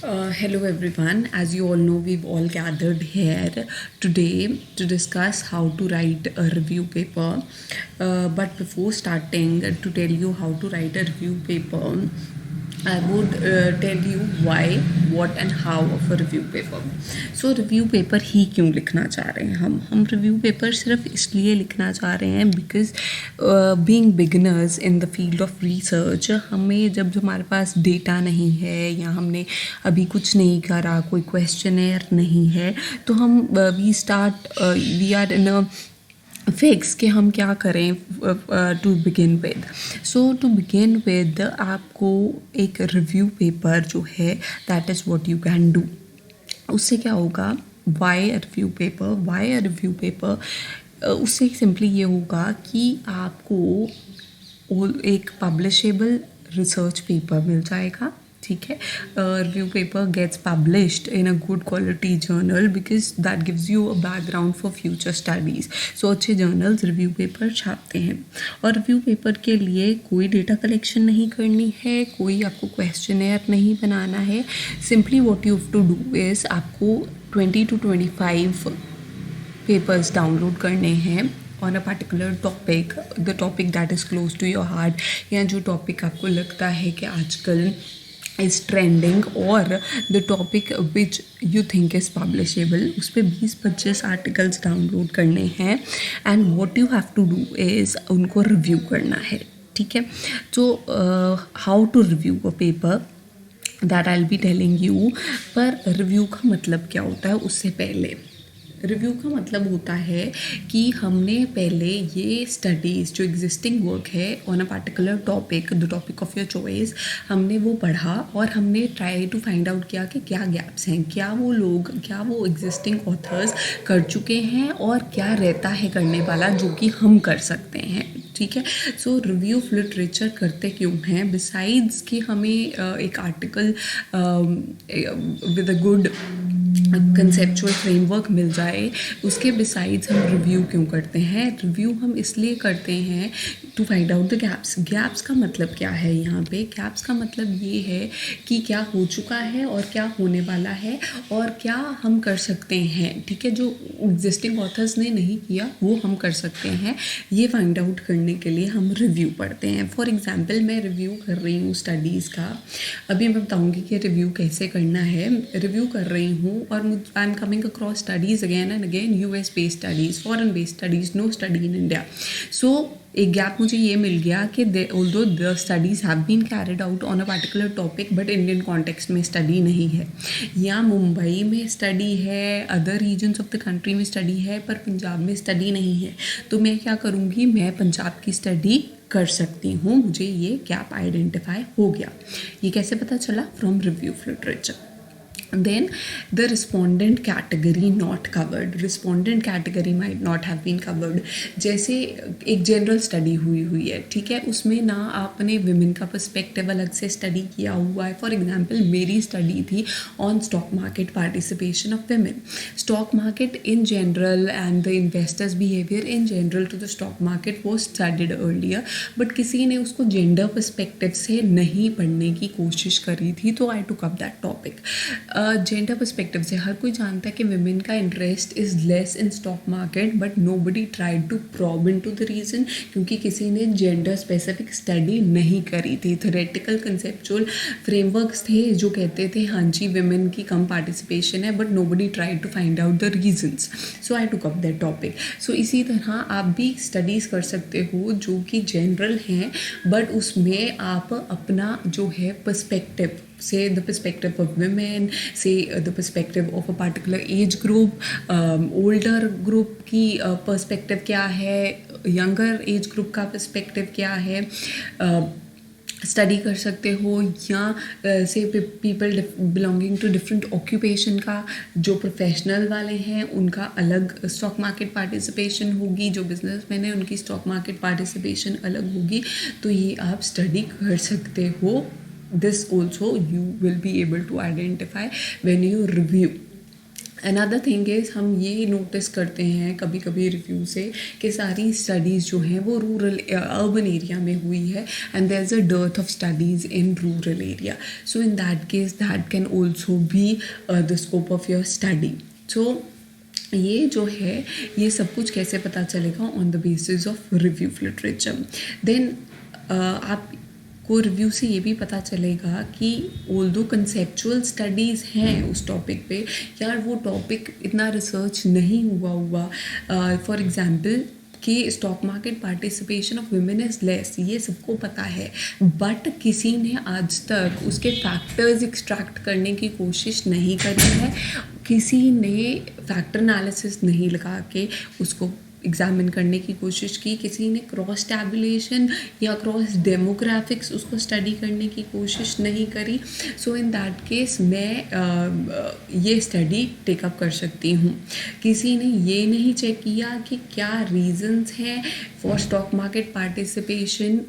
Hello everyone. As you all know, we've all gathered here today to discuss how to write a review paper. But before starting to tell you how to write a review paper, I would tell you why, what and how of a review paper. So review paper ही क्यों लिखना चाह रहे हैं हम review paper सिर्फ इसलिए लिखना चाह रहे हैं because being beginners in the field of research, हमें जब हमारे पास डेटा नहीं है या हमने अभी कुछ नहीं करा, कोई क्वेश्चनर नहीं है, तो हम we are in a fix कि हम क्या करें to begin with. So to begin with आपको एक रिव्यू पेपर जो है that is what you can do. उससे क्या होगा, वाई अ रिव्यू पेपर, उससे सिंपली ये होगा कि आपको एक पब्लिशेबल रिसर्च पेपर मिल जाएगा. ठीक है, review paper gets published in a good quality journal because that gives you a background for future studies. So अच्छे जर्नल्स रिव्यू पेपर छापते हैं. और रिव्यू पेपर के लिए कोई डेटा कलेक्शन नहीं करनी है, कोई आपको क्वेश्चनर नहीं बनाना है. Simply what you have to do is आपको 20 to 25 पेपर्स डाउनलोड करने हैं on a particular topic, the topic that is close to your heart, या जो टॉपिक आपको लगता है कि आजकल इज़ ट्रेंडिंग, और the topic which you think is publishable. उस पर 20-25 आर्टिकल्स डाउनलोड करने हैं and what you have to do is उनको रिव्यू करना है. ठीक है, तो how to review a paper that I will be telling you. पर रिव्यू का मतलब क्या होता है, उससे पहले रिव्यू का मतलब होता है कि हमने पहले ये स्टडीज़ जो एग्जिस्टिंग वर्क है on a particular topic, the topic of your choice, हमने वो पढ़ा और हमने ट्राई टू फाइंड आउट किया कि क्या गैप्स हैं, क्या वो एग्जिस्टिंग ऑथर्स कर चुके हैं और क्या रहता है करने वाला जो कि हम कर सकते हैं. ठीक है, सो रिव्यू ऑफ लिटरेचर करते क्यों हैं, बिसाइड्स कि हमें एक article with a good conceptual framework मिल जाए, उसके बिसाइड्स हम रिव्यू क्यों करते हैं. रिव्यू हम इसलिए करते हैं to find out the gaps का मतलब क्या है यहाँ पे. गैप्स का मतलब ये है कि क्या हो चुका है और क्या होने वाला है और क्या हम कर सकते हैं. ठीक है, जो एग्जिस्टिंग ऑथर्स ने नहीं किया वो हम कर सकते हैं. ये फाइंड आउट करने के लिए हम रिव्यू पढ़ते हैं. फॉर एग्जाम्पल, मैं रिव्यू कर रही हूँ स्टडीज़ का. अभी मैं बताऊँगी कि रिव्यू कैसे करना है. रिव्यू कर रही हूँ और I am coming across studies again and again, US based studies, foreign based studies, no study in India. So एक गैप मुझे ये मिल गया कि although the studies have been carried out on a particular topic but Indian context में study नहीं है, या मुंबई में स्टडी है, other regions of the country में स्टडी है पर पंजाब में स्टडी नहीं है. तो मैं क्या करूँगी, मैं पंजाब की स्टडी कर सकती हूँ. मुझे ये गैप आइडेंटिफाई हो गया. ये कैसे पता चला, from review of literature. Then the respondent category not covered. Respondent category might not have been covered. जैसे एक जनरल स्टडी हुई है, ठीक है, उसमें ना आपने विमेन का पर्सपेक्टिव अलग से स्टडी किया हुआ है. फॉर एग्जांपल, मेरी स्टडी थी on stock market participation of women. Stock market in general and the investors behaviour in general to the stock market वो स्टडीड अर्लियर, बट किसी ने उसको जेंडर पर्सपेक्टिव से नहीं पढ़ने की कोशिश करी थी, तो I took up that topic. Gender perspective से हर कोई जानता है कि विमेन का interest is less in stock market, but nobody tried to probe into the reason, क्योंकि किसी ने जेंडर स्पेसिफिक स्टडी नहीं करी थी. थ्योरेटिकल कंसेप्चुअल फ्रेमवर्क्स थे जो कहते थे हाँ जी विमेन की कम पार्टिसिपेशन है, but nobody tried to find out the reasons. So I took up that topic. So इसी तरह आप भी स्टडीज़ कर सकते हो जो कि जनरल हैं, बट उसमें आप अपना जो है perspective, say the perspective of women, say the perspective of a particular age group, older group की perspective क्या है, younger age group का perspective क्या है, स्टडी कर सकते हो. या से people belonging to different occupation का, जो प्रोफेशनल वाले हैं उनका अलग स्टॉक मार्केट पार्टिसिपेशन होगी, जो बिजनेसमैन है उनकी स्टॉक मार्केट पार्टिसिपेशन अलग होगी. तो ये आप स्टडी कर सकते हो. This also you will be able to identify when you review. Another thing is हम ये नोटिस करते हैं कभी कभी रिव्यू से कि सारी स्टडीज़ जो हैं वो रूरल अर्बन एरिया में हुई है and there is a dearth of studies in rural area. So in that case that can also be the scope of your study. So ये जो है ये सब कुछ कैसे पता चलेगा on the basis of review of literature. Then आप को रिव्यू से ये भी पता चलेगा कि ऑल्दो कंसेप्चुअल स्टडीज़ हैं उस टॉपिक पे, यार वो टॉपिक इतना रिसर्च नहीं हुआ. फॉर एग्जांपल कि stock market participation of women is less, ये सबको पता है, बट किसी ने आज तक उसके फैक्टर्स एक्सट्रैक्ट करने की कोशिश नहीं करी है. किसी ने फैक्टर एनालिसिस नहीं लगा के उसको एग्जामिन करने की कोशिश की. किसी ने क्रॉस टैबुलेशन या क्रॉस डेमोग्राफिक्स उसको स्टडी करने की कोशिश नहीं करी. सो इन दैट केस मैं ये स्टडी टेकअप कर सकती हूँ. किसी ने ये नहीं चेक किया कि क्या रीजंस हैं for stock market participation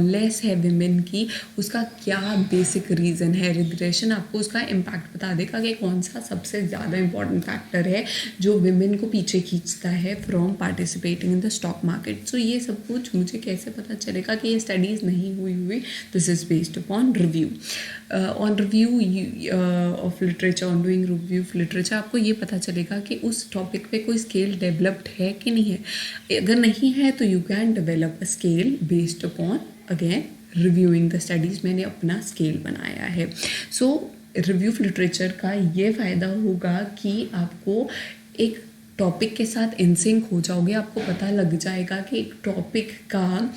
less है विमेन की, उसका क्या बेसिक रीज़न है. रिग्रेशन आपको उसका इम्पैक्ट बता देगा कि कौन सा सबसे ज़्यादा इंपॉर्टेंट फैक्टर है जो विमेन को पीछे खींचता है from participating in the stock market. So ये सब कुछ मुझे कैसे पता चलेगा कि ये स्टडीज़ नहीं हुई. This is based upon review. On review of literature, on doing review of literature आपको ये पता चलेगा कि उस टॉपिक पे कोई स्केल डेवलप्ड है कि नहीं है. अगर नहीं है तो you can develop a scale based upon again reviewing the studies. मैंने अपना स्केल बनाया है. सो रिव्यू ऑफ लिटरेचर का ये फ़ायदा होगा कि आपको एक टॉपिक के साथ इनसिंक हो जाओगे. आपको पता लग जाएगा कि एक टॉपिक का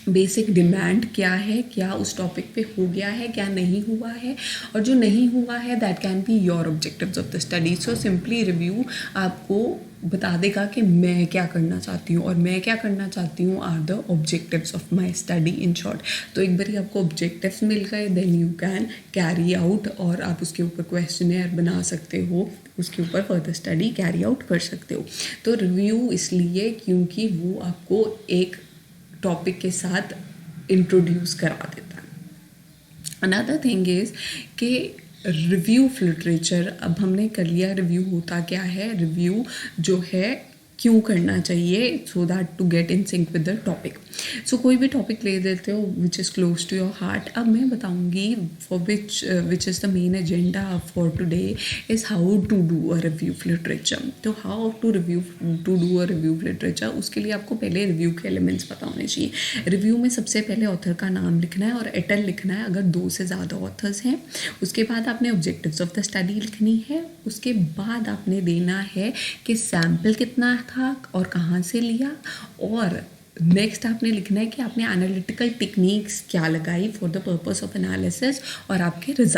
बेसिक डिमांड क्या है, क्या उस टॉपिक पे हो गया है, क्या नहीं हुआ है, और जो नहीं हुआ है that can be your objectives of the study. So simply review आपको बता देगा कि मैं क्या करना चाहती हूँ, और मैं क्या करना चाहती हूँ are the objectives of my study in short. तो एक बार आपको ऑब्जेक्टिव्स मिल गए then you can carry out, और आप उसके ऊपर क्वेश्चनर बना सकते हो, उसके ऊपर फर्दर स्टडी कैरी आउट कर सकते हो. तो रिव्यू इसलिए क्योंकि वो आपको एक टॉपिक के साथ इंट्रोड्यूस करा देता है. अनदर थिंग इज़ कि रिव्यू ऑफ लिटरेचर, अब हमने कर लिया रिव्यू होता क्या है, रिव्यू जो है क्यों करना चाहिए, so that to get in sync with the topic. So कोई भी टॉपिक ले देते हो which is close to your heart. अब मैं बताऊंगी for which is the main agenda for today is how to do a review of literature. तो how to do a review of literature, उसके लिए आपको पहले रिव्यू के एलिमेंट्स पता होने चाहिए. रिव्यू में सबसे पहले ऑथर का नाम लिखना है और एटल लिखना है अगर 2 से ज़्यादा ऑथर्स हैं. उसके बाद आपने ऑब्जेक्टिव्स ऑफ द स्टडी लिखनी है. उसके बाद आपने देना है कि सैम्पल कितना था और कहाँ से लिया, और नेक्स्ट आपने लिखना है कि आपने एनालिटिकल टेक्निक्स क्या लगाई for the purpose of analysis, और आपके रिजल्ट.